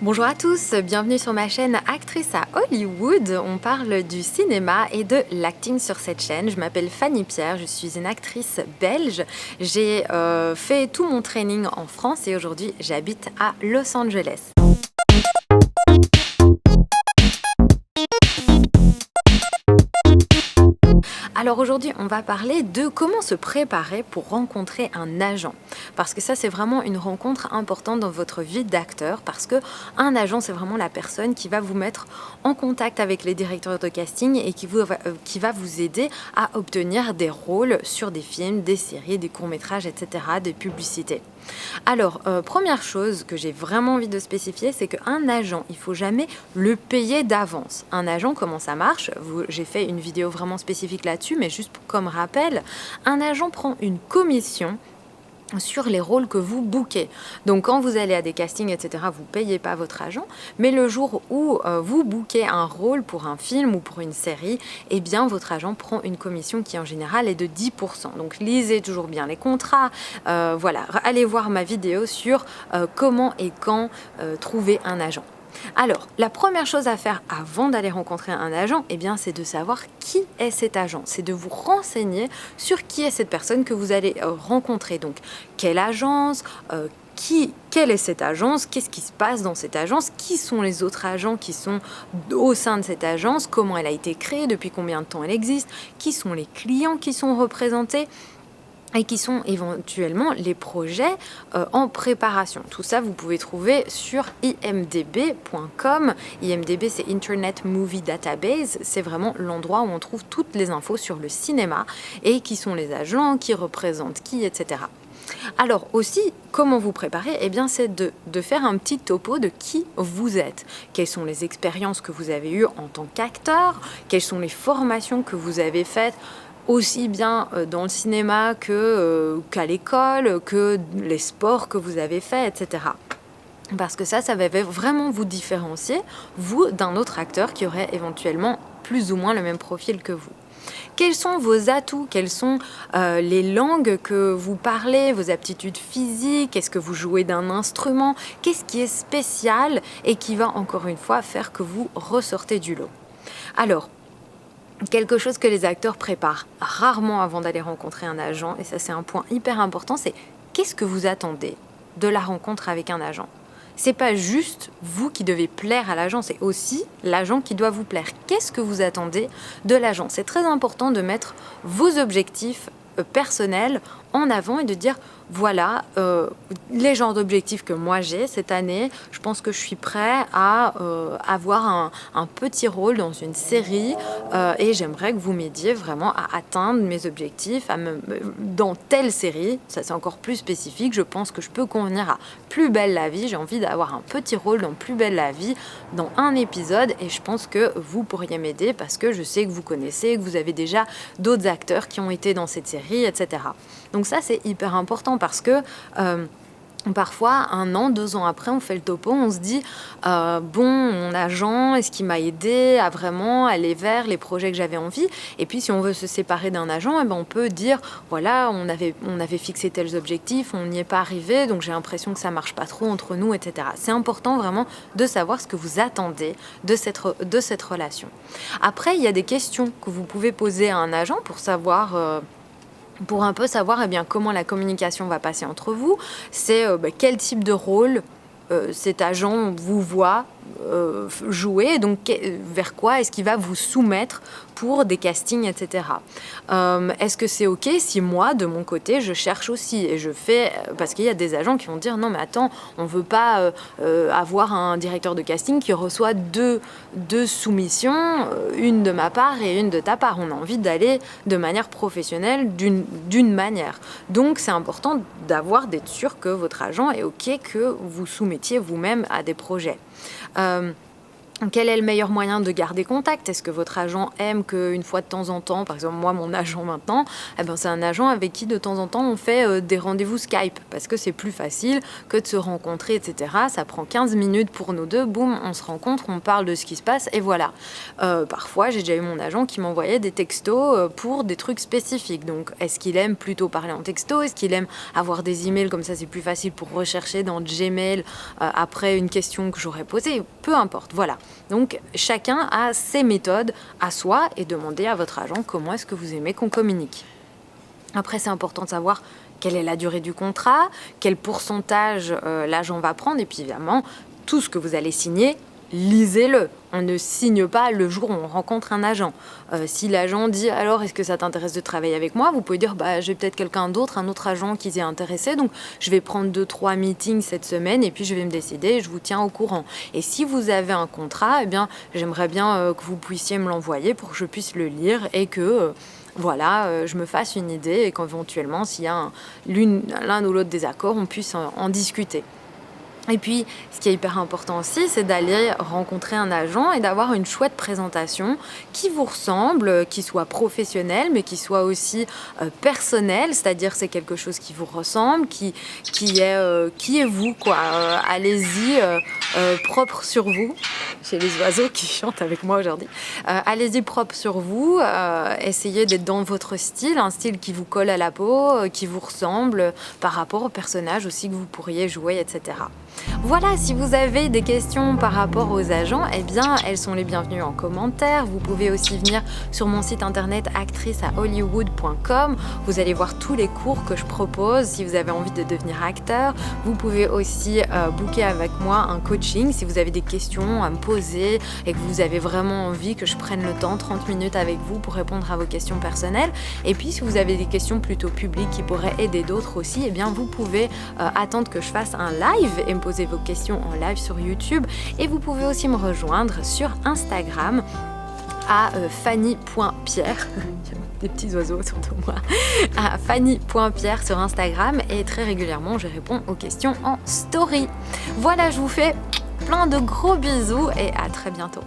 Bonjour à tous, bienvenue sur ma chaîne Actrice à Hollywood. On parle du cinéma et de l'acting sur cette chaîne. Je m'appelle Fanny Pierre, je suis une actrice belge. J'ai fait tout mon training en France et aujourd'hui j'habite à Los Angeles. Alors aujourd'hui, on va parler de comment se préparer pour rencontrer un agent. Parce que ça, c'est vraiment une rencontre importante dans votre vie d'acteur. Parce que un agent, c'est vraiment la personne qui va vous mettre en contact avec les directeurs de casting et qui va vous aider à obtenir des rôles sur des films, des séries, des courts-métrages, etc., des publicités. Alors, première chose que j'ai vraiment envie de spécifier, c'est qu'un agent, il ne faut jamais le payer d'avance. Un agent, comment ça marche? J'ai fait une vidéo vraiment spécifique là-dessus, mais juste comme rappel, un agent prend une commission sur les rôles que vous bookez. Donc quand vous allez à des castings, etc., vous ne payez pas votre agent, mais le jour où vous bookez un rôle pour un film ou pour une série, eh bien votre agent prend une commission qui en général est de 10%. Donc lisez toujours bien les contrats, voilà, allez voir ma vidéo sur comment et quand trouver un agent. Alors, la première chose à faire avant d'aller rencontrer un agent, eh bien, c'est de savoir qui est cet agent. C'est de vous renseigner sur qui est cette personne que vous allez rencontrer. Donc, quelle agence, quelle est cette agence, qu'est-ce qui se passe dans cette agence, qui sont les autres agents qui sont au sein de cette agence, comment elle a été créée, depuis combien de temps elle existe, qui sont les clients qui sont représentés et qui sont éventuellement les projets en préparation. Tout ça, vous pouvez trouver sur imdb.com. IMDb, c'est Internet Movie Database. C'est vraiment l'endroit où on trouve toutes les infos sur le cinéma et qui sont les agents, qui représentent qui, etc. Alors aussi, comment vous préparer? Eh bien, c'est de faire un petit topo de qui vous êtes. Quelles sont les expériences que vous avez eues en tant qu'acteur? Quelles sont les formations que vous avez faites aussi bien dans le cinéma qu'à l'école, que les sports que vous avez faits, etc. Parce que ça va vraiment vous différencier, vous, d'un autre acteur qui aurait éventuellement plus ou moins le même profil que vous. Quels sont vos atouts? Quelles sont les langues que vous parlez, vos aptitudes physiques? Est-ce que vous jouez d'un instrument? Qu'est-ce qui est spécial et qui va encore une fois faire que vous ressortez du lot? Alors, quelque chose que les acteurs préparent rarement avant d'aller rencontrer un agent, et ça c'est un point hyper important, c'est qu'est-ce que vous attendez de la rencontre avec un agent? C'est pas juste vous qui devez plaire à l'agent, c'est aussi l'agent qui doit vous plaire. Qu'est-ce que vous attendez de l'agent? C'est très important de mettre vos objectifs personnels en avant et de dire voilà les genres d'objectifs que moi j'ai cette année. Je pense que je suis prêt à avoir un petit rôle dans une série et j'aimerais que vous m'aidiez vraiment à atteindre mes objectifs dans telle série. Ça c'est encore plus spécifique. Je pense que je peux convenir à Plus belle la vie. J'ai envie d'avoir un petit rôle dans Plus belle la vie dans un épisode et je pense que vous pourriez m'aider parce que je sais que vous connaissez, que vous avez déjà d'autres acteurs qui ont été dans cette série, etc. Donc ça c'est hyper important parce que parfois, 1 an, 2 ans après, on fait le topo, on se dit bon, mon agent, est-ce qu'il m'a aidé à vraiment aller vers les projets que j'avais envie? Et puis, si on veut se séparer d'un agent, eh ben, on peut dire voilà, on avait fixé tels objectifs, on n'y est pas arrivé, donc j'ai l'impression que ça marche pas trop entre nous, etc. C'est important vraiment de savoir ce que vous attendez de cette relation. Après, il y a des questions que vous pouvez poser à un agent pour savoir. Pour un peu savoir eh bien, comment la communication va passer entre vous, c'est quel type de rôle cet agent vous voit jouer, donc vers quoi est-ce qu'il va vous soumettre pour des castings, etc. Est-ce que c'est OK si moi, de mon côté, je cherche aussi et je fais... Parce qu'il y a des agents qui vont dire non mais attends, on ne veut pas avoir un directeur de casting qui reçoit deux soumissions, une de ma part et une de ta part. On a envie d'aller de manière professionnelle d'une manière. Donc c'est important d'être sûr que votre agent est OK que vous soumettiez vous-même à des projets. Quel est le meilleur moyen de garder contact? Est-ce que votre agent aime qu'une fois de temps en temps, par exemple moi, mon agent maintenant, eh ben, c'est un agent avec qui de temps en temps on fait des rendez-vous Skype parce que c'est plus facile que de se rencontrer, etc. Ça prend 15 minutes pour nous deux, boum, on se rencontre, on parle de ce qui se passe et voilà. Parfois, j'ai déjà eu mon agent qui m'envoyait des textos pour des trucs spécifiques. Donc, est-ce qu'il aime plutôt parler en texto? Est-ce qu'il aime avoir des emails comme ça, c'est plus facile pour rechercher dans Gmail après une question que j'aurais posée? Peu importe, voilà. Donc, chacun a ses méthodes à soi et demandez à votre agent comment est-ce que vous aimez qu'on communique. Après, c'est important de savoir quelle est la durée du contrat, quel pourcentage l'agent va prendre et puis évidemment, tout ce que vous allez signer, lisez-le. On ne signe pas le jour où on rencontre un agent. Si l'agent dit alors est-ce que ça t'intéresse de travailler avec moi, vous pouvez dire j'ai peut-être quelqu'un d'autre, un autre agent qui s'y est intéressé, donc je vais prendre 2-3 meetings cette semaine et puis je vais me décider et je vous tiens au courant. Et si vous avez un contrat, eh bien j'aimerais bien que vous puissiez me l'envoyer pour que je puisse le lire et que je me fasse une idée et qu'éventuellement s'il y a l'un ou l'autre désaccord, on puisse en discuter. Et puis, ce qui est hyper important aussi, c'est d'aller rencontrer un agent et d'avoir une chouette présentation qui vous ressemble, qui soit professionnelle, mais qui soit aussi personnelle, c'est-à-dire c'est quelque chose qui vous ressemble, qui est vous, quoi. Allez-y, propre sur vous. J'ai les oiseaux qui chantent avec moi aujourd'hui. Allez-y propre sur vous, essayez d'être dans votre style, un style qui vous colle à la peau, qui vous ressemble par rapport au personnage aussi que vous pourriez jouer, etc. Voilà, si vous avez des questions par rapport aux agents, eh bien, elles sont les bienvenues en commentaire. Vous pouvez aussi venir sur mon site internet actriceahollywood.com. Vous allez voir tous les cours que je propose si vous avez envie de devenir acteur. Vous pouvez aussi booker avec moi un coaching si vous avez des questions à me poser et que vous avez vraiment envie que je prenne le temps, 30 minutes avec vous pour répondre à vos questions personnelles. Et puis, si vous avez des questions plutôt publiques qui pourraient aider d'autres aussi, eh bien, vous pouvez attendre que je fasse un live et me poser vos questions en live sur YouTube et vous pouvez aussi me rejoindre sur Instagram à fanny.pierre des petits oiseaux autour de moi à fanny.pierre sur Instagram et très régulièrement je réponds aux questions en story. Voilà, je vous fais plein de gros bisous et à très bientôt.